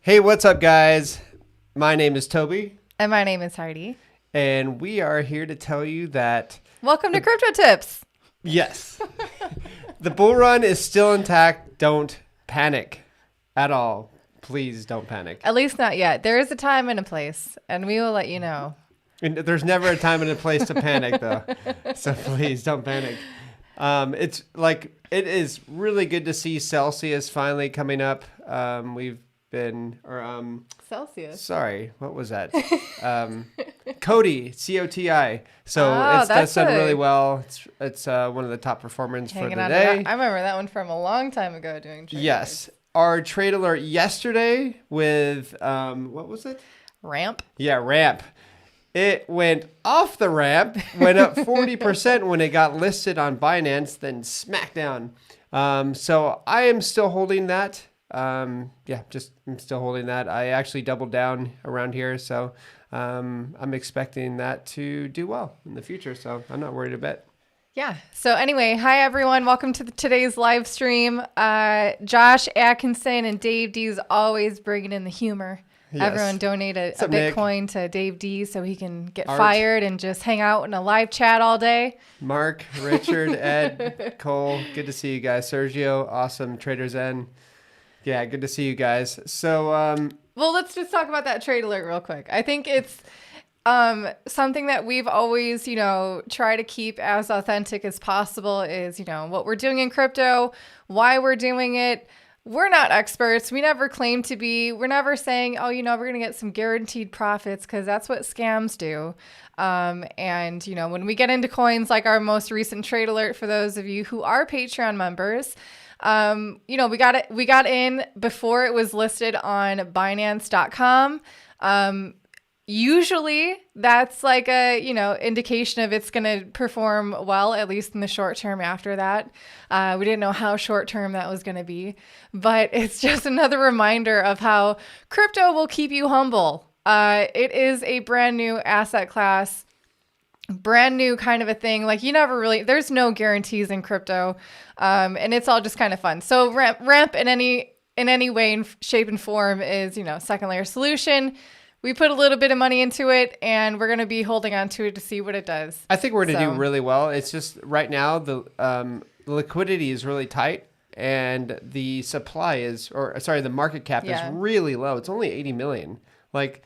Hey, what's up, guys? My name is Toby. And my name is Heidi. And we are here to tell you that... Welcome to Crypto Tips. Yes. The bull run is still intact. Don't panic at all. Please don't panic. At least not yet. There is a time and a place, and we will let you know. And there's never a time and a place to panic, though. So please don't panic. It is really good to see Celsius finally coming up. Celsius. Sorry, what was that? Cody, COTI. So that's done really well. It's one of the top performers for the day. I remember that one from a long time ago doing trade. Yes. Our trade alert yesterday with, what was it? Ramp. Yeah, Ramp. It went off the ramp, went up 40% when it got listed on Binance, then smack down. So I am still holding that. I'm still holding that. I actually doubled down around here, so I'm expecting that to do well in the future. So I'm not worried a bit. Yeah. So anyway, hi everyone. Welcome to today's live stream. Josh Atkinson and Dave D's always bringing in the humor. Yes. Everyone donate a Bitcoin to Dave D so he can get fired and just hang out in a live chat all day. Mark, Richard, Ed, Cole, good to see you guys. Sergio, awesome. Trader Zen. Yeah, good to see you guys. So, well, let's just talk about that trade alert real quick. I think it's something that we've always, try to keep as authentic as possible is, what we're doing in crypto, why we're doing it. We're not experts. We never claim to be. We're never saying, we're going to get some guaranteed profits because that's what scams do. And when we get into coins like our most recent trade alert, for those of you who are Patreon members, we got in before it was listed on Binance.com. Usually that's like a, indication of it's going to perform well, at least in the short term after that. We didn't know how short term that was going to be, but it's just another reminder of how crypto will keep you humble. It is a brand new asset class, brand new kind of a thing. Like there's no guarantees in crypto. And it's all just kind of fun. So ramp in any way, shape and form is, second layer solution. We put a little bit of money into it, and we're going to be holding on to it to see what it does. I think we're going to do really well. It's just right now the liquidity is really tight, and the the market cap is really low. It's only 80 million. Like,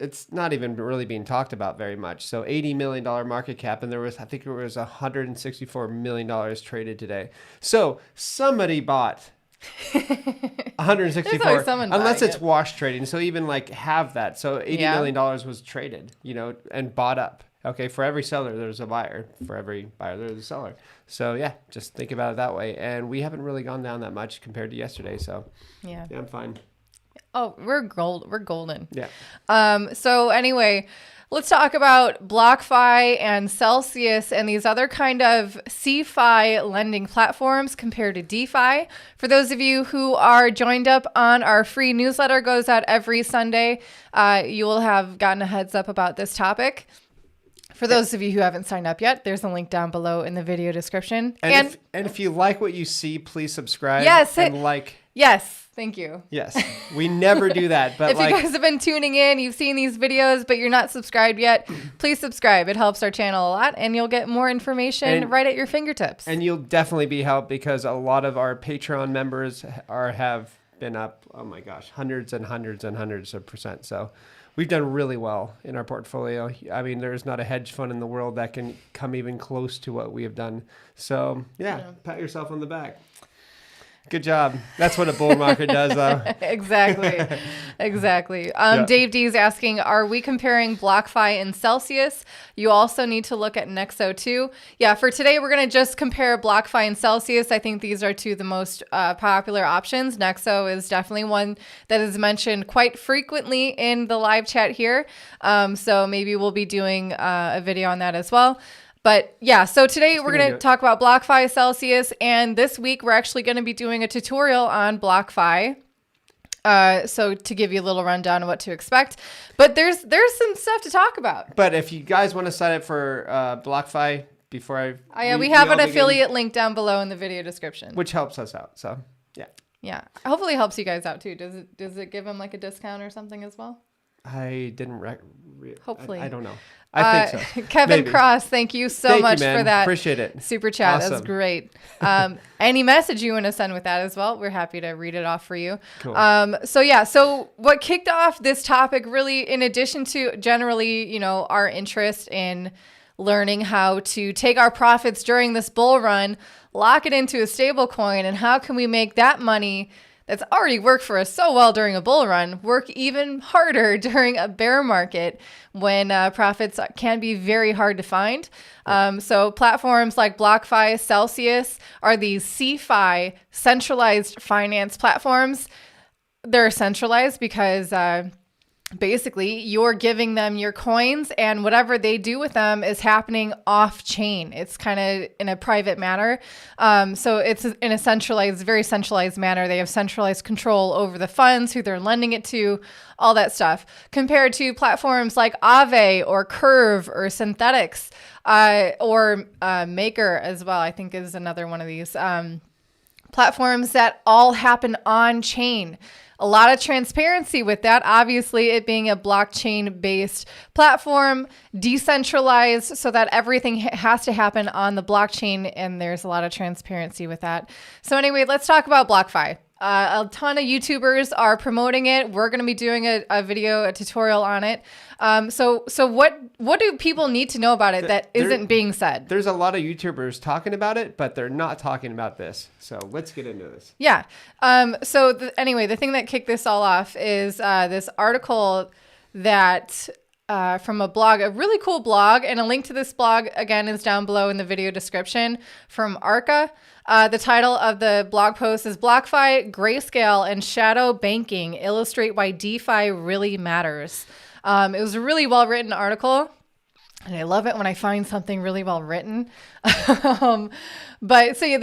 it's not even really being talked about very much. So $80 million market cap, and I think there was $164 million traded today. So somebody bought 164, unless it's wash trading. So even have that. So $80 million was traded, and bought up. Okay. For every seller, there's a buyer. For every buyer, there's a seller. So yeah, just think about it that way. And we haven't really gone down that much compared to yesterday. So yeah, I'm fine. Oh, we're golden. Yeah. So anyway, let's talk about BlockFi and Celsius and these other kind of CeFi lending platforms compared to DeFi. For those of you who are joined up on our free newsletter, goes out every Sunday, you will have gotten a heads up about this topic. For those of you who haven't signed up yet, there's a link down below in the video description. And if you like what you see, please subscribe. Yes. Yes. Thank you. Yes. We never do that. But if you guys have been tuning in, you've seen these videos, but you're not subscribed yet, please subscribe. It helps our channel a lot, and you'll get more information right at your fingertips. And you'll definitely be helped because a lot of our Patreon members have been up, oh my gosh, hundreds and hundreds and hundreds of percent. So we've done really well in our portfolio. I mean, there's not a hedge fund in the world that can come even close to what we have done. So pat yourself on the back. Good job. That's what a bull market does, though. Exactly. Dave D is asking, are we comparing BlockFi and Celsius? You also need to look at Nexo too. Yeah, for today, we're going to just compare BlockFi and Celsius. I think these are two of the most popular options. Nexo is definitely one that is mentioned quite frequently in the live chat here. So maybe we'll be doing a video on that as well. But yeah, so today we're going to talk about BlockFi, Celsius, and this week we're actually going to be doing a tutorial on BlockFi. So to give you a little rundown of what to expect, but there's some stuff to talk about. But if you guys want to sign up for BlockFi before we have an affiliate link down below in the video description, which helps us out. So yeah. Yeah. Hopefully it helps you guys out too. Does it give them like a discount or something as well? I didn't. Hopefully. I don't know. I think so. Kevin Maybe. Cross, thank you so much for that. Appreciate it. Super chat. Awesome. That's great. Any message you want to send with that as well, we're happy to read it off for you. Cool. So what kicked off this topic really, in addition to generally, our interest in learning how to take our profits during this bull run, lock it into a stable coin, and how can we make that money that's already worked for us so well during a bull run work even harder during a bear market when profits can be very hard to find. So platforms like BlockFi, Celsius are these CeFi, centralized finance platforms. They're centralized because basically you're giving them your coins and whatever they do with them is happening off chain. It's kind of in a private manner. So it's in a very centralized manner. They have centralized control over the funds, who they're lending it to, all that stuff, compared to platforms like Aave or Curve or Synthetics, or Maker as well, I think is another one of these platforms that all happen on chain. A lot of transparency with that. Obviously, it being a blockchain-based platform, decentralized, so that everything has to happen on the blockchain, and there's a lot of transparency with that. So anyway, let's talk about BlockFi. A ton of YouTubers are promoting it. We're going to be doing a tutorial on it. So what do people need to know about it that isn't being said? There's a lot of YouTubers talking about it, but they're not talking about this. So let's get into this. Yeah. Anyway, the thing that kicked this all off is this article that from a blog, a really cool blog, and a link to this blog, again, is down below in the video description, from Arca. The title of the blog post is BlockFi, Grayscale, and Shadow Banking Illustrate Why DeFi Really Matters. It was a really well-written article, and I love it when I find something really well-written. They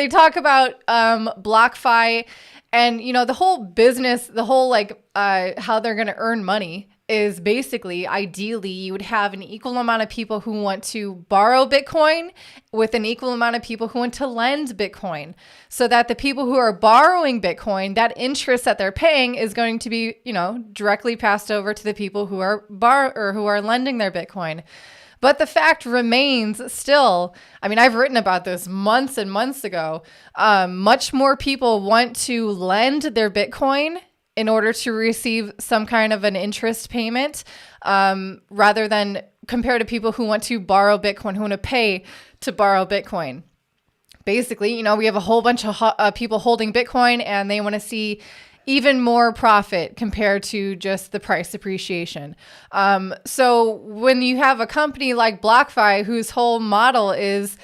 talk about BlockFi and, the whole business, the whole how they're going to earn money is basically, ideally, you would have an equal amount of people who want to borrow Bitcoin with an equal amount of people who want to lend Bitcoin, so that the people who are borrowing Bitcoin, that interest that they're paying is going to be, directly passed over to the people who are who are lending their Bitcoin. But the fact remains still, I've written about this months and months ago, much more people want to lend their Bitcoin in order to receive some kind of an interest payment, rather than compared to people who want to borrow Bitcoin, who want to pay to borrow Bitcoin. Basically, we have a whole bunch of people holding Bitcoin, and they want to see even more profit compared to just the price appreciation. So when you have a company like BlockFi, whose whole model is,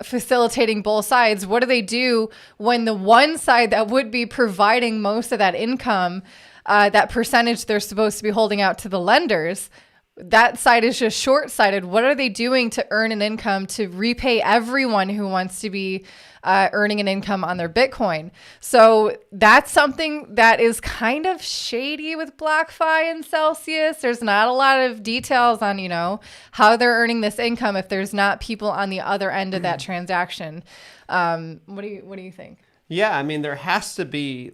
facilitating both sides, what do they do when the one side that would be providing most of that income, that percentage they're supposed to be holding out to the lenders, that side is just short-sighted? What are they doing to earn an income to repay everyone who wants to be earning an income on their Bitcoin? So that's something that is kind of shady with BlockFi and Celsius. There's not a lot of details on, how they're earning this income if there's not people on the other end of that transaction. What do you think? Yeah, there has to be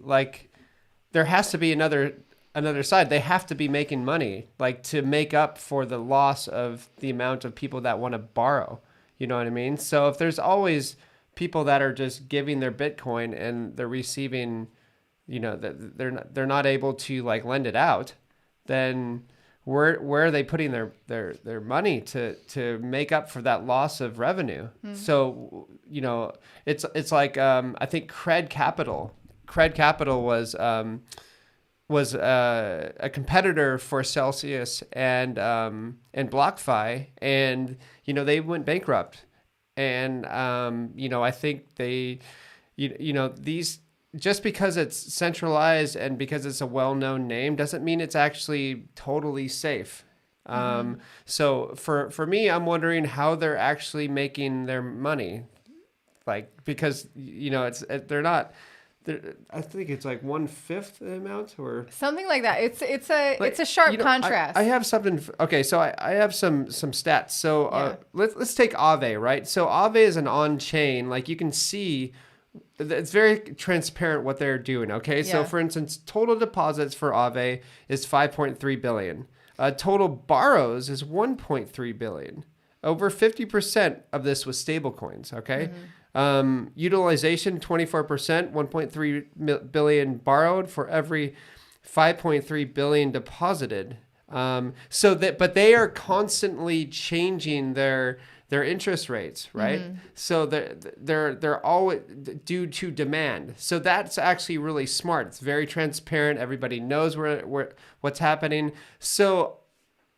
another side. They have to be making money, to make up for the loss of the amount of people that want to borrow. You know what I mean? So if there's always people that are just giving their Bitcoin and they're receiving, they're not able to lend it out, then where are they putting their money to make up for that loss of revenue? Mm-hmm. So, it's like, I think Cred Capital was a competitor for Celsius and BlockFi, and they went bankrupt, and I think they, these, just because it's centralized and because it's a well-known name doesn't mean it's actually totally safe. Mm-hmm. So for me, I'm wondering how they're actually making their money, because they're not. I think it's 1/5 the amount or something like that. It's a sharp contrast. I have something. Okay, so I have some stats. So let's take Aave, right? So Aave is an on-chain. You can see it's very transparent what they're doing. Okay, so for instance, total deposits for Aave is 5.3 billion. Total borrows is 1.3 billion. Over 50% of this was stable coins. Okay, utilization 24%, 1.3 billion borrowed for every 5.3 billion deposited. But they are constantly changing their interest rates, right? So they're always due to demand. So that's actually really smart. It's very transparent. Everybody knows what's happening. So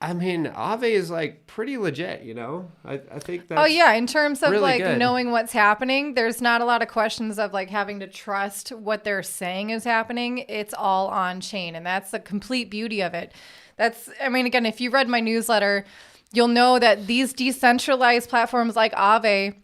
I mean, Aave is like pretty legit, you know? I think that's in terms of really like good. knowing what's happening, there's not a lot of questions of like having to trust what they're saying is happening. It's all on chain, and that's the complete beauty of it. Again, if you read my newsletter, you'll know that these decentralized platforms like Aave,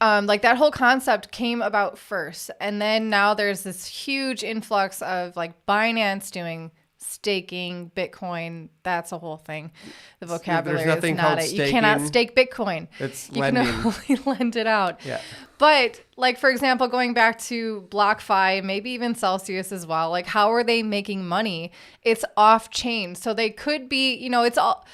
like that whole concept came about first. And then now there's this huge influx of like Binance doing staking Bitcoin. That's a whole thing. The vocabulary is not it. You cannot stake Bitcoin. It's you lending. can only lend it out. Yeah. But like, for example, going back to BlockFi, maybe even Celsius as well, like how are they making money? It's off chain. So they could be, it's all...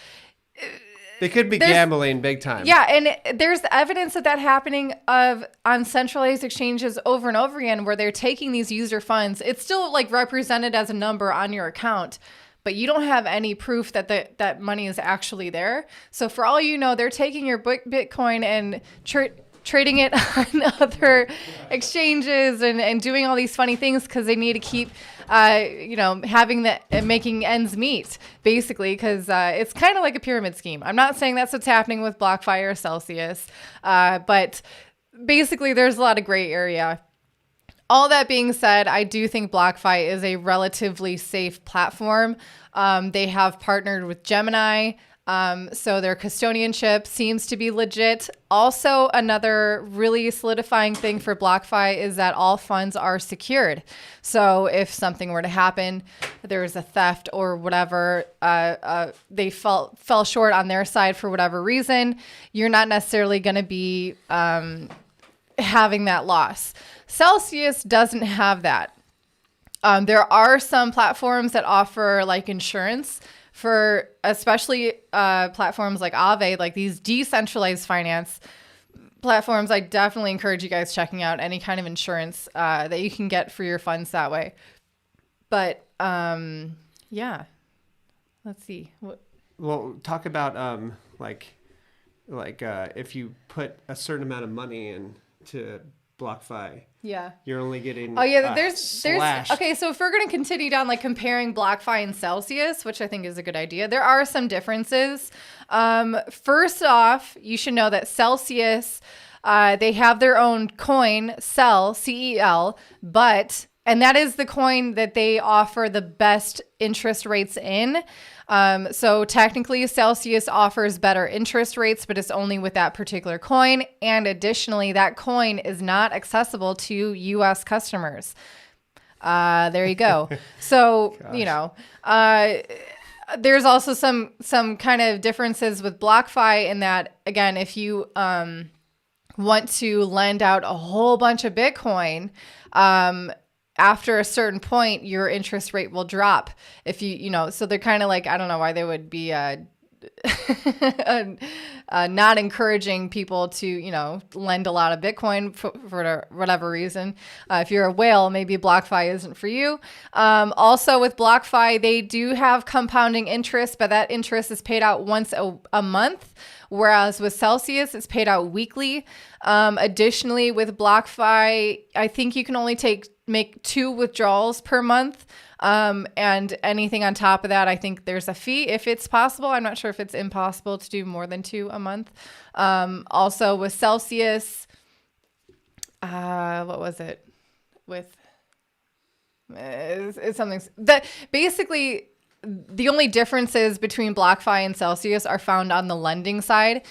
They could be gambling big time. Yeah, and there's evidence of that happening on centralized exchanges over and over again, where they're taking these user funds. It's still like represented as a number on your account, but you don't have any proof that that money is actually there. So for all you know, they're taking your Bitcoin and trading it on other exchanges and doing all these funny things because they need to keep making ends meet, basically, because it's kind of like a pyramid scheme. I'm not saying that's what's happening with BlockFi or Celsius, but basically there's a lot of gray area. All that being said, I do think BlockFi is a relatively safe platform. They have partnered with Gemini. So their custodianship seems to be legit. Also, another really solidifying thing for BlockFi is that all funds are secured. So if something were to happen, there was a theft or whatever, they fell short on their side for whatever reason, you're not necessarily going to be having that loss. Celsius doesn't have that. There are some platforms that offer like insurance for especially platforms like Aave, like these decentralized finance platforms. I definitely encourage you guys checking out any kind of insurance that you can get for your funds that way. But let's see. Well, talk about if you put a certain amount of money into BlockFi. Yeah. You're only getting there's okay, so if we're going to continue down like comparing BlockFi and Celsius, which I think is a good idea, there are some differences. First off, you should know that Celsius, they have their own coin, CEL, and that is the coin that they offer the best interest rates in. So technically Celsius offers better interest rates, but it's only with that particular coin. And additionally, that coin is not accessible to US customers. There you go. So, there's also some kind of differences with BlockFi in that, again, if you want to lend out a whole bunch of Bitcoin, after a certain point, your interest rate will drop. If so they're kind of like, I don't know why they would be not encouraging people to, lend a lot of Bitcoin for whatever reason. If you're a whale, maybe BlockFi isn't for you. Also with BlockFi, they do have compounding interest, but that interest is paid out once a month. Whereas with Celsius, it's paid out weekly. Additionally, with BlockFi, I think you can only make 2 withdrawals per month. And anything on top of that, I think there's a fee if it's possible. I'm not sure if it's impossible to do more than 2 a month. Also with Celsius, what was it? It's something that basically the only differences between BlockFi and Celsius are found on the lending side,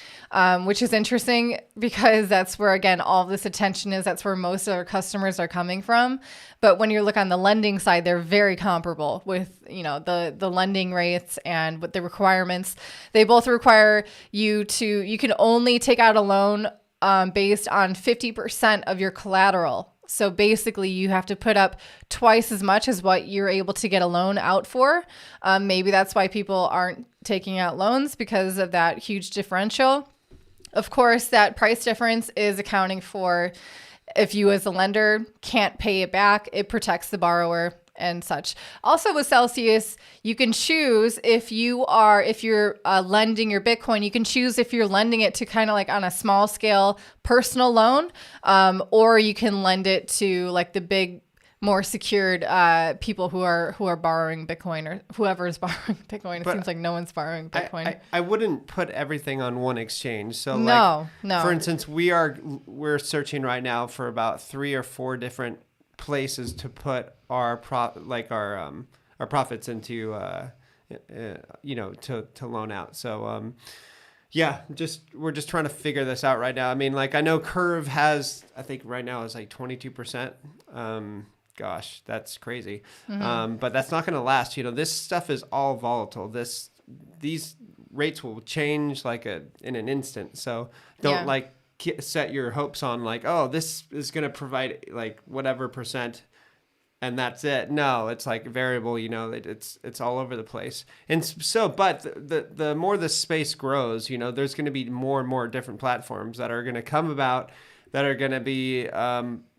which is interesting because that's where, again, all this attention is. That's where most of our customers are coming from. But when you look on the lending side, they're very comparable with, the lending rates and with the requirements. They both require you can only take out a loan based on 50% of your collateral. So basically, you have to put up twice as much as what you're able to get a loan out for. Maybe that's why people aren't taking out loans, because of that huge differential. Of course, that price difference is accounting for if you as a lender can't pay it back, it protects the borrower and such. Also with Celsius, you can choose if you're lending your Bitcoin, you can choose if you're lending it to kind of like on a small scale personal loan, or you can lend it to like the big, more secured people who are borrowing Bitcoin, or whoever is borrowing Bitcoin. It seems like no one's borrowing Bitcoin. I wouldn't put everything on one exchange. So no. For instance, we're searching right now for about 3 or 4 different places to put our profits into, to loan out. So, we're just trying to figure this out right now. I mean, like I know Curve has, I think right now is like 22%. Gosh, that's crazy. Mm-hmm. But that's not going to last. This stuff is all volatile. These rates will change in an instant. So don't set your hopes on like, oh, this is going to provide like whatever percent and that's it. No, it's like variable, it's all over the place. And so, but the more the space grows, there's going to be more and more different platforms that are going to come about that are going to be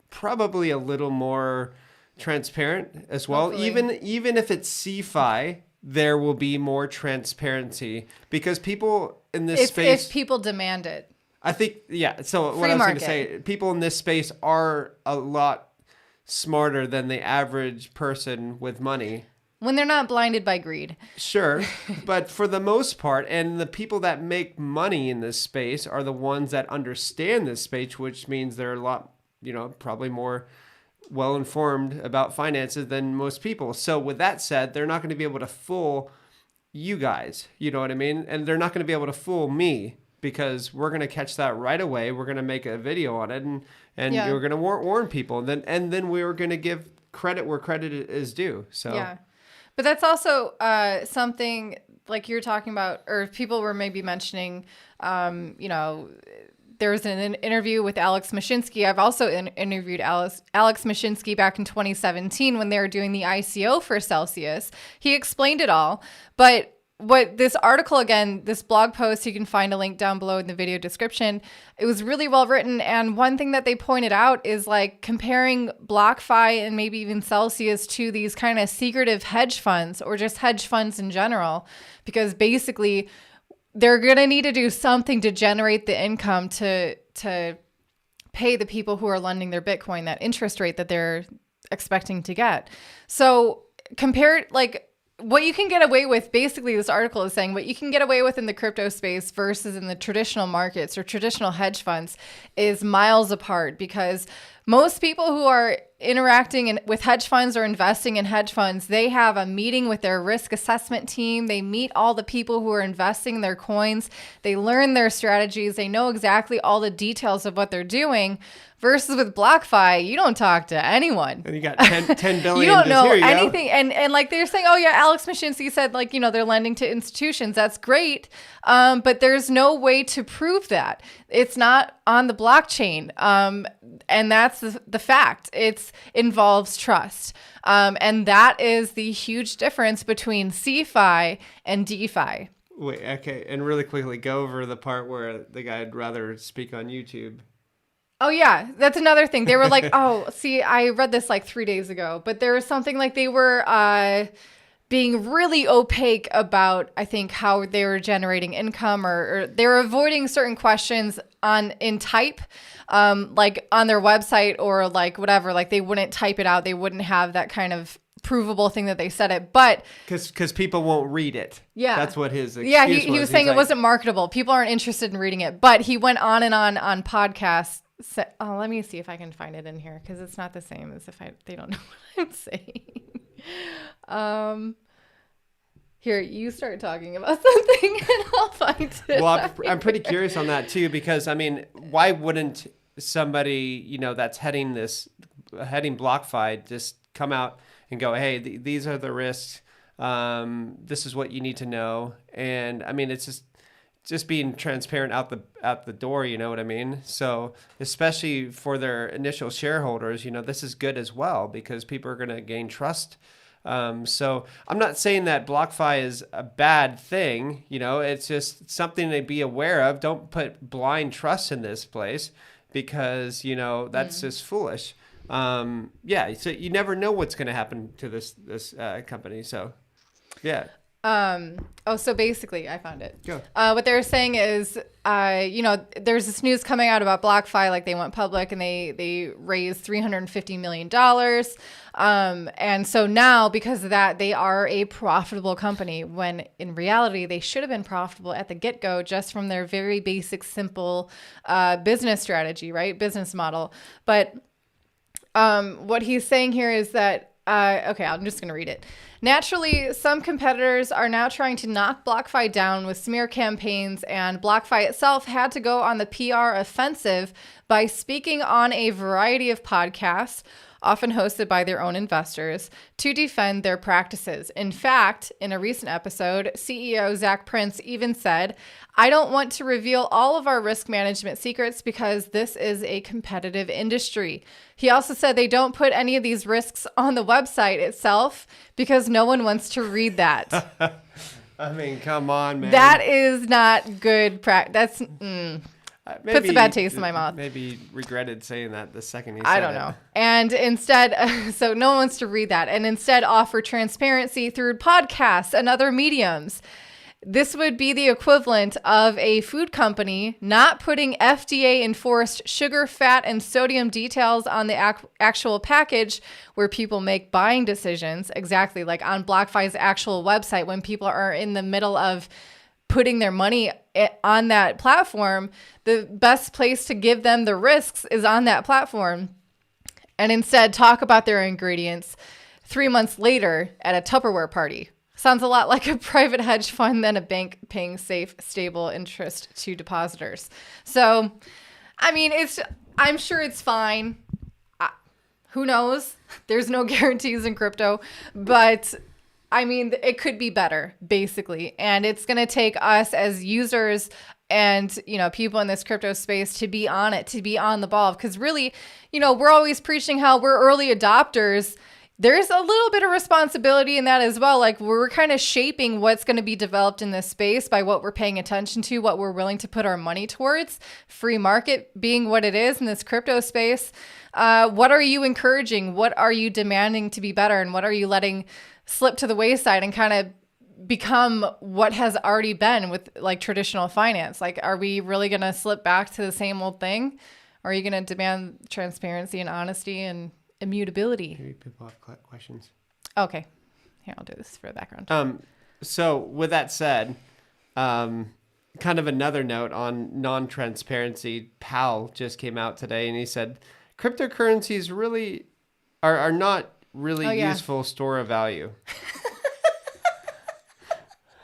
probably a little more transparent as well. Hopefully. Even if it's CeFi, there will be more transparency because people in this space, if people demand it. I think, yeah. So what I was going to say, people in this space are a lot smarter than the average person with money. When they're not blinded by greed. Sure. But for the most part, and the people that make money in this space are the ones that understand this space, which means they're a lot, probably more well-informed about finances than most people. So with that said, they're not going to be able to fool you guys. You know what I mean? And they're not going to be able to fool me, because we're going to catch that right away. We're going to make a video on it and we're going to warn people. And then we're going to give credit where credit is due. So yeah. But that's also something like you're talking about, or people were maybe mentioning, there was an interview with Alex Mashinsky. I've also interviewed Alex Mashinsky back in 2017 when they were doing the ICO for Celsius. He explained it all. But what this article, again, this blog post, you can find a link down below in the video description. It was really well written. And one thing that they pointed out is like comparing BlockFi and maybe even Celsius to these kind of secretive hedge funds, or just hedge funds in general, because basically they're going to need to do something to generate the income to pay the people who are lending their Bitcoin that interest rate that they're expecting to get. So compared, like, what you can get away with, basically this article is saying what you can get away with in the crypto space versus in the traditional markets or traditional hedge funds is miles apart, because most people who are interacting with hedge funds or investing in hedge funds, they have a meeting with their risk assessment team. They meet all the people who are investing their coins. They learn their strategies. They know exactly all the details of what they're doing. Versus with BlockFi, you don't talk to anyone. And you got 10 billion. You don't know anything. And like they're saying, oh yeah, Alex Mashinsky said like, they're lending to institutions. That's great. But there's no way to prove that. It's not on the blockchain. And that's the fact. It involves trust. And that is the huge difference between CeFi and DeFi. Wait, okay. And really quickly, go over the part where the guy'd rather speak on YouTube. Oh, yeah. That's another thing. They were like, oh, see, I read this like 3 days ago, but there was something like they were being really opaque about, I think, how they were generating income, or they were avoiding certain questions in type, like on their website or like whatever. Like they wouldn't type it out. They wouldn't have that kind of provable thing that they said it, but because people won't read it. Yeah, that's what his excuse was. He was saying it wasn't marketable. People aren't interested in reading it, but he went on and on podcasts. Let me see if I can find it in here, because it's not the same as if they don't know what I'm saying. Here, you start talking about something and I'll find it. Well, I'm pretty curious on that too, because I mean, why wouldn't somebody that's heading BlockFi just come out and go, hey, these are the risks. This is what you need to know. And I mean, it's just just being transparent out the door, you know what I mean? So especially for their initial shareholders, this is good as well because people are going to gain trust. So I'm not saying that BlockFi is a bad thing, it's just something to be aware of. Don't put blind trust in this place because, that's just foolish. So you never know what's going to happen to this company. So, yeah. So basically I found it. Go. What they're saying is, there's this news coming out about BlockFi, like they went public and they raised $350 million. And so now because of that, they are a profitable company when in reality, they should have been profitable at the get-go just from their very basic, simple, business strategy, right? Business model. But, what he's saying here is that, I'm just going to read it. Naturally, some competitors are now trying to knock BlockFi down with smear campaigns, and BlockFi itself had to go on the PR offensive by speaking on a variety of podcasts, often hosted by their own investors, to defend their practices. In fact, in a recent episode, CEO Zach Prince even said, "I don't want to reveal all of our risk management secrets because this is a competitive industry." He also said they don't put any of these risks on the website itself because no one wants to read that. I mean, come on, man. That is not good practice. Puts a bad taste in my mouth. Maybe regretted saying that the second he said it. I don't know. And instead, so no one wants to read that, and instead offer transparency through podcasts and other mediums. This would be the equivalent of a food company not putting FDA-enforced sugar, fat, and sodium details on the actual package where people make buying decisions, exactly like on BlockFi's actual website when people are in the middle of putting their money on that platform. The best place to give them the risks is on that platform, and instead talk about their ingredients 3 months later at a Tupperware party. Sounds a lot like a private hedge fund than a bank paying safe, stable interest to depositors. So, I mean, I'm sure it's fine. Who knows? There's no guarantees in crypto, but I mean, it could be better, basically. And it's going to take us as users and, people in this crypto space to be on it, to be on the ball. Because really, we're always preaching how we're early adopters. There's a little bit of responsibility in that as well. Like we're kind of shaping what's going to be developed in this space by what we're paying attention to, what we're willing to put our money towards. Free market being what it is in this crypto space. What are you encouraging? What are you demanding to be better? And what are you letting slip to the wayside and kind of become what has already been with like traditional finance? Like, are we really going to slip back to the same old thing? Or are you going to demand transparency and honesty and immutability? Maybe people have questions. Okay. Here, I'll do this for the background. So with that said, kind of another note on non-transparency, Powell just came out today and he said, cryptocurrencies really are not really useful store of value.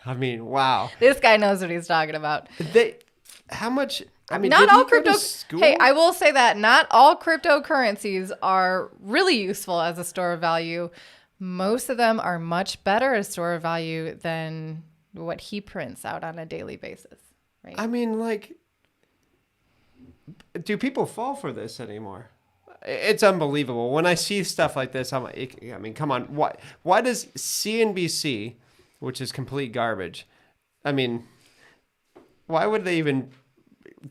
I mean, wow. This guy knows what he's talking about. How much... I mean, not all crypto. Hey, I will say that not all cryptocurrencies are really useful as a store of value. Most of them are much better as store of value than what he prints out on a daily basis. Right? I mean, like, do people fall for this anymore? It's unbelievable. When I see stuff like this, I'm like, I mean, come on. Why does CNBC, which is complete garbage, I mean, why would they even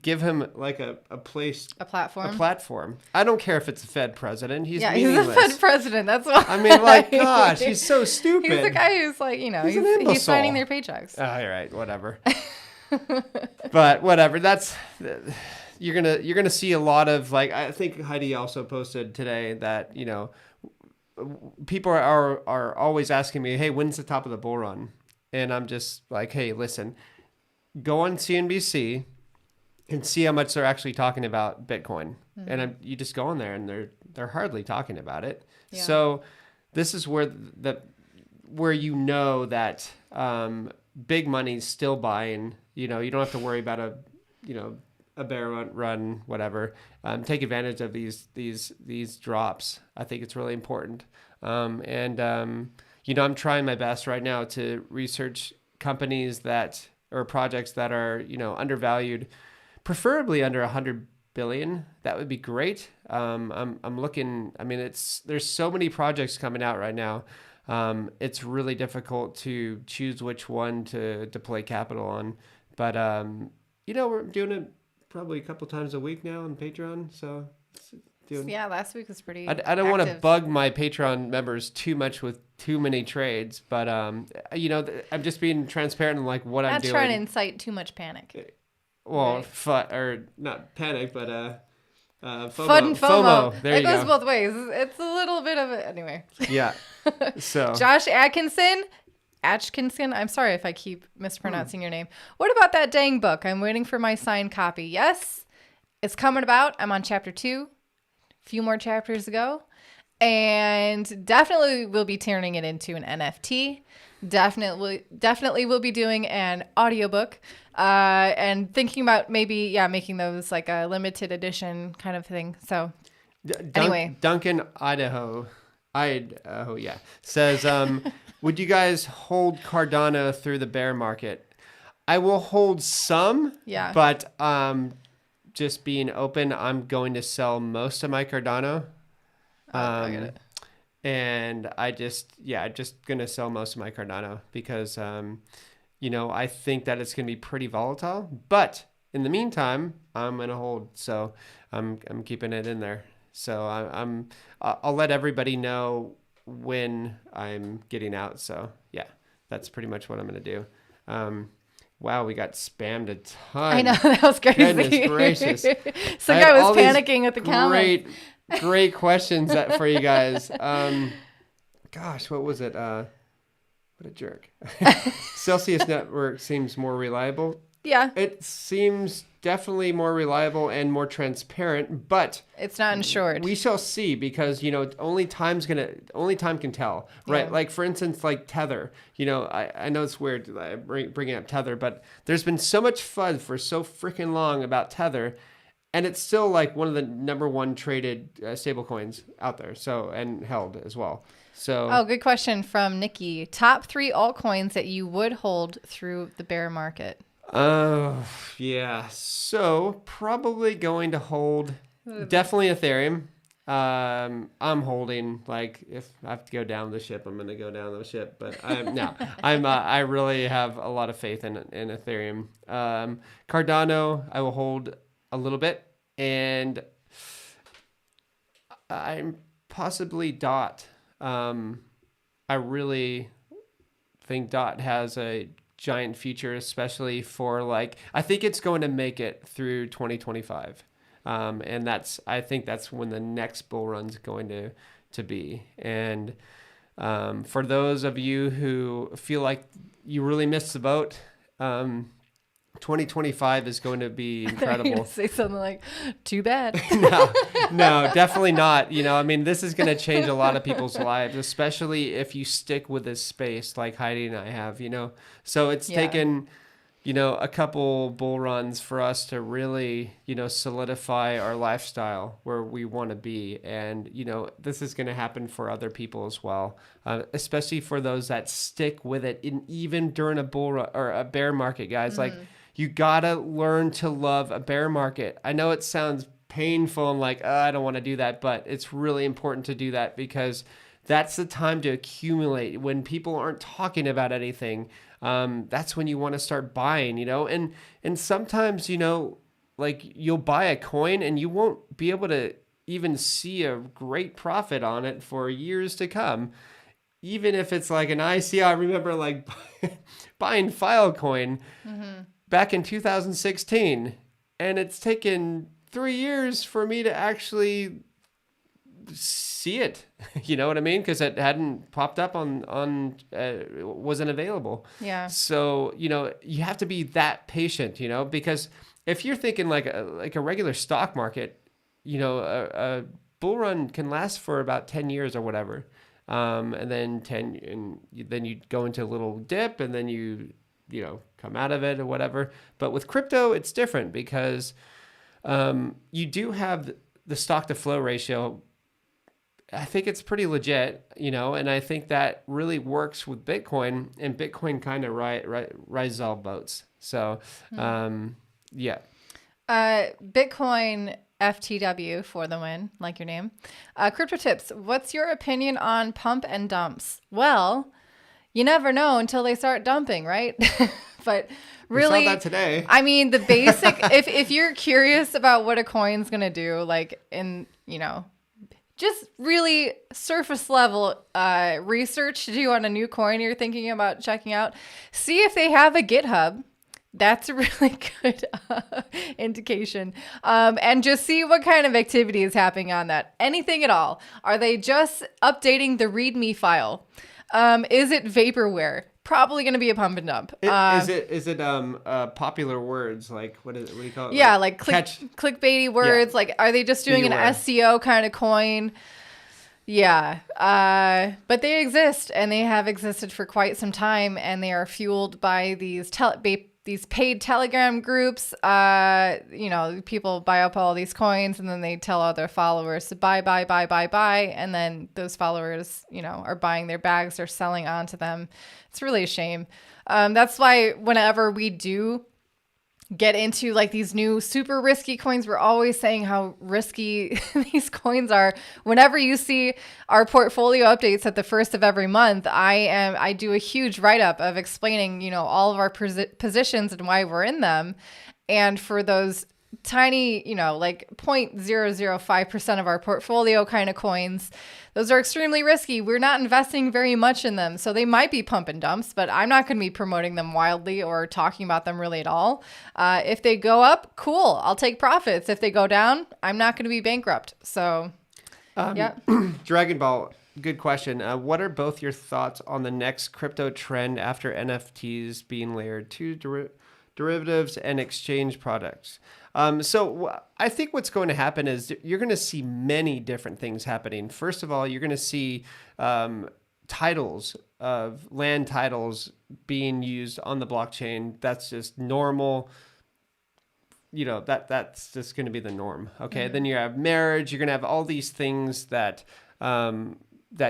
give him like a platform? I don't care if it's the Fed president. He's meaningless. He's the Fed president. That's why. I mean, like, gosh, he's so stupid. He's the guy who's like, he's signing their paychecks. Oh, you're right. Whatever. But whatever. That's you're gonna see a lot of, like, I think Heidi also posted today that people are always asking me, hey, when's the top of the bull run? And I'm just like, hey, listen, go on CNBC and see how much they're actually talking about Bitcoin. Mm-hmm. And you just go in there and they're hardly talking about it. Yeah. So this is where that big money's still buying. You don't have to worry about a bear run, whatever. Take advantage of these drops. I think it's really important. I'm trying my best right now to research companies that or projects that are, undervalued, preferably under 100 billion. That would be great. I'm looking, I mean, there's so many projects coming out right now. It's really difficult to choose which one to deploy capital on, but, we're doing it probably a couple times a week now on Patreon. So yeah, last week was pretty I don't want to bug my Patreon members too much with too many trades, but, I'm just being transparent in like what I'm doing. Not trying to incite too much panic. Well, or not panic, but FOMO. FOMO. There it you goes go. both ways. It's a little bit of it anyway. Yeah. So Josh Atkinson. I'm sorry if I keep mispronouncing your name. What about that dang book? I'm waiting for my signed copy. Yes, it's coming about. I'm on chapter 2. A few more chapters to go. And definitely will be turning it into an NFT. Definitely will be doing an audiobook. And thinking about maybe, making those like a limited edition kind of thing. So anyway. Duncan, Idaho, says, would you guys hold Cardano through the bear market? I will hold some, but just being open, I'm going to sell most of my Cardano. I get it. And I'm just going to sell most of my Cardano because, I think that it's going to be pretty volatile. But in the meantime, I'm going to hold. So I'm keeping it in there. So I'll let everybody know when I'm getting out. So yeah, that's pretty much what I'm going to do. Wow, we got spammed a ton. I know, that was crazy. Goodness gracious. Some guy was panicking at the comments. Great questions for you guys. Gosh, what was it? What a jerk. Celsius Network seems more reliable. Yeah. It seems definitely more reliable and more transparent, but it's not insured. We shall see because, only time can tell, right? Yeah. Like for instance, like Tether, I know it's weird bringing up Tether, but there's been so much FUD for so freaking long about Tether. And it's still like one of the number one traded stable coins out there. So, and held as well. So, good question from Nikki. Top 3 altcoins that you would hold through the bear market. Yeah. So probably going to hold definitely Ethereum. I'm holding, like, if I have to go down the ship, I'm going to go down the ship, but I really have a lot of faith in Ethereum. Cardano, I will hold a little bit, and I'm possibly DOT. I really think DOT has a giant future, especially for I think it's going to make it through 2025. And I think that's when the next bull run's going to be. And for those of you who feel like you really missed the boat, 2025 is going to be incredible. You're gonna say something like, too bad. No, definitely not. This is going to change a lot of people's lives, especially if you stick with this space like Heidi and I have, So it's taken, a couple bull runs for us to really, solidify our lifestyle where we want to be. And, this is going to happen for other people as well, especially for those that stick with it even during a bull run or a bear market, guys. You gotta learn to love a bear market. I know it sounds painful and I don't want to do that, but it's really important to do that because that's the time to accumulate. When people aren't talking about anything, that's when you want to start buying, and sometimes, you'll buy a coin and you won't be able to even see a great profit on it for years to come. Even if it's like an ICO, I remember buying Filecoin back in 2016, and it's taken 3 years for me to actually see it. You know what I mean? Because it hadn't popped up wasn't available. Yeah. So, you have to be that patient, because if you're thinking like a regular stock market, a bull run can last for about 10 years or whatever. And then then you go into a little dip, and then you come out of it or whatever. But with crypto, it's different because you do have the stock to flow ratio I think it's pretty legit, and I think that really works with Bitcoin, and Bitcoin kind of rises all boats. So, yeah. Bitcoin FTW for the win, like your name. Crypto tips. What's your opinion on pump and dumps? Well, you never know until they start dumping, right? But really, we saw that today. I mean, the basic, if you're curious about what a coin's going to do, like just really surface level research to do on a new coin you're thinking about checking out, see if they have a GitHub. That's a really good indication. And just see what kind of activity is happening on that. Anything at all. Are they just updating the README file? Is it vaporware? Probably going to be a pump and dump. Is it popular words? Like, what do you call it? Yeah, like clickbaity words. Yeah. Like, are they just doing an SEO kind of coin? Yeah. But they exist, and they have existed for quite some time, and they are fueled by these paid Telegram groups. People buy up all these coins, and then they tell all their followers to buy, and then those followers, are buying their bags or selling onto them. It's really a shame. That's why whenever we do get into like these new super risky coins, we're always saying how risky these coins are. Whenever you see our portfolio updates at the first of every month, I do a huge write-up of explaining, all of our positions and why we're in them. And for those tiny, like 0.005% of our portfolio kind of coins, those are extremely risky. We're not investing very much in them. So they might be pump and dumps, but I'm not going to be promoting them wildly or talking about them really at all. If they go up, cool, I'll take profits. If they go down, I'm not going to be bankrupt. So, yeah. Dragon Ball, good question. What are both your thoughts on the next crypto trend after NFTs being layered to derivatives and exchange products? So I think what's going to happen is you're going to see many different things happening. First of all, you're going to see titles of land titles being used on the blockchain. That's just normal. That's just going to be the norm. Okay. Mm-hmm. Then you have marriage. You're going to have all these things that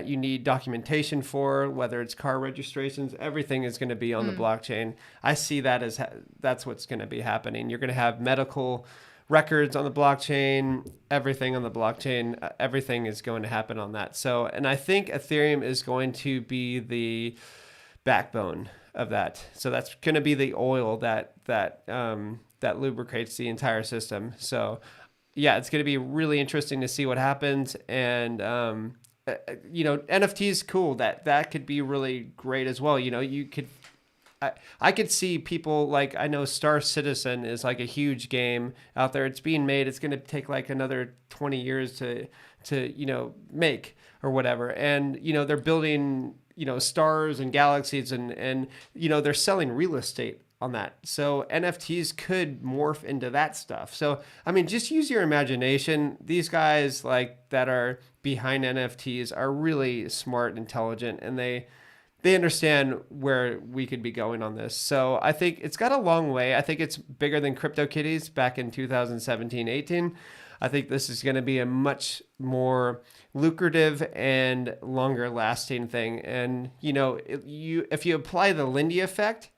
you need documentation for, whether it's car registrations, everything is going to be on the blockchain. I see that as that's what's going to be happening. You're going to have medical records on the blockchain, everything on the blockchain, everything is going to happen on that. So, and I think Ethereum is going to be the backbone of that. So that's going to be the oil that lubricates the entire system. So yeah, it's going to be really interesting to see what happens. And, NFT is cool. That could be really great as well. I could see people like, I know Star Citizen is like a huge game out there. It's being made. It's going to take like another 20 years to make or whatever. And, they're building, stars and galaxies and they're selling real estate on that. So NFTs could morph into that stuff. So, I mean, just use your imagination. These guys that are behind NFTs are really smart, intelligent, and they understand where we could be going on this. So I think it's got a long way. I think it's bigger than CryptoKitties back in 2017, 18. I think this is going to be a much more lucrative and longer lasting thing. And, if you apply the Lindy effect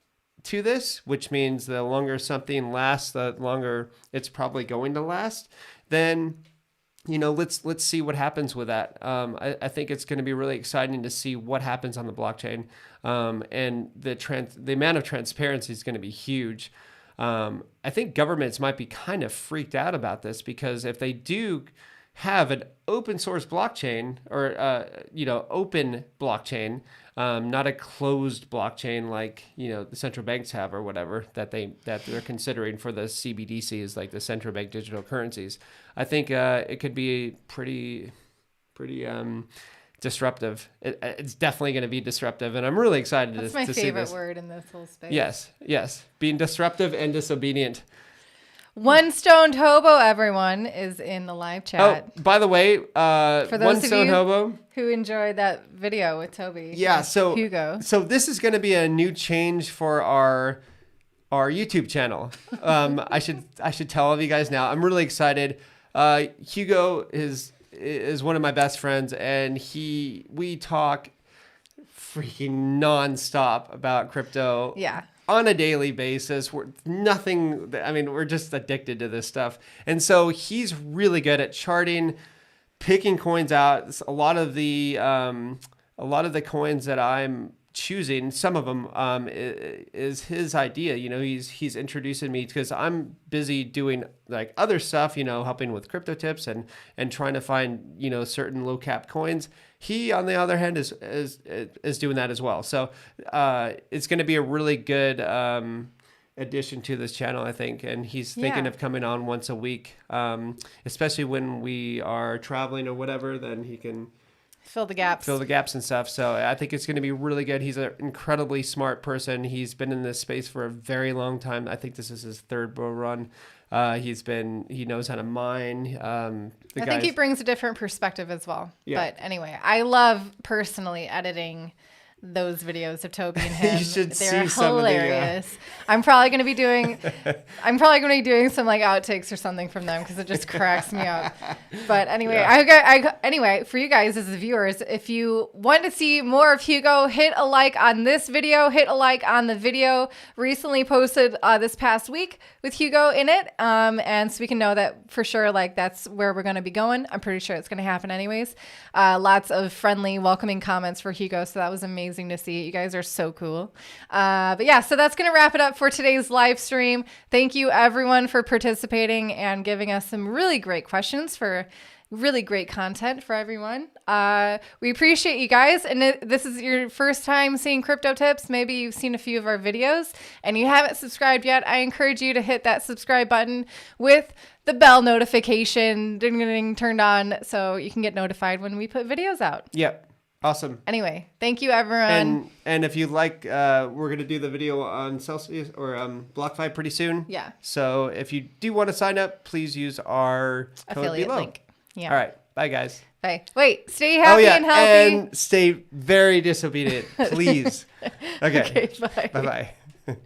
to this, which means the longer something lasts, the longer it's probably going to last, then, let's see what happens with that. I think it's going to be really exciting to see what happens on the blockchain. And the amount of transparency is going to be huge. I think governments might be kind of freaked out about this, because if they do have an open source blockchain or, open blockchain, not a closed blockchain like, the central banks have or whatever that they're considering for the CBDCs, like the central bank digital currencies. I think it could be pretty disruptive. It's definitely going to be disruptive, and I'm really excited to see this. That's my favorite word in this whole space. Yes. Being disruptive and disobedient. One Stoned Hobo, everyone, is in the live chat. Oh, by the way, for those One of Stoned you Hobo who enjoyed that video with Toby. Yeah, so Hugo. So this is going to be a new change for our YouTube channel. I should tell all of you guys now. I'm really excited. Hugo is is one of my best friends, and we talk freaking nonstop about crypto. Yeah. On a daily basis. We're just addicted to this stuff. And so he's really good at charting, picking coins out. A lot of the coins that I'm choosing, some of them is his idea. He's introducing me because I'm busy doing like other stuff, helping with crypto tips and trying to find, certain low cap coins. He, on the other hand, is doing that as well. So it's going to be a really good addition to this channel, I think. And he's thinking of coming on once a week, especially when we are traveling or whatever. Then he can fill the gaps and stuff. So I think it's going to be really good. He's an incredibly smart person. He's been in this space for a very long time. I think this is his third bull run. He knows how to mine. I think he brings a different perspective as well. Yeah. But anyway, I love personally editing those videos of Toby and him. You should They're see hilarious. Some of I'm probably going to be doing some like outtakes or something from them because it just cracks me up. But anyway, anyway, for you guys as the viewers, if you want to see more of Hugo, hit a like on this video, hit a like on the video recently posted this past week with Hugo in it. And so we can know that for sure, like that's where we're going to be going. I'm pretty sure it's going to happen anyways. Lots of friendly, welcoming comments for Hugo. So that was amazing to see. You guys are so cool. But yeah, so that's going to wrap it up for today's live stream. Thank you everyone for participating and giving us some really great questions for really great content for everyone. We appreciate you guys. And this is your first time seeing Crypto Tips. Maybe you've seen a few of our videos and you haven't subscribed yet. I encourage you to hit that subscribe button with the bell notification ding, ding, ding, turned on so you can get notified when we put videos out. Yep. Awesome. Anyway, thank you everyone. And if you'd like, we're going to do the video on Celsius or BlockFi pretty soon. Yeah. So if you do want to sign up, please use our code affiliate below. link. Yeah. All right. Bye, guys. Bye. Wait, stay happy and healthy. And stay very disobedient, please. Okay. Okay, bye. Bye-bye.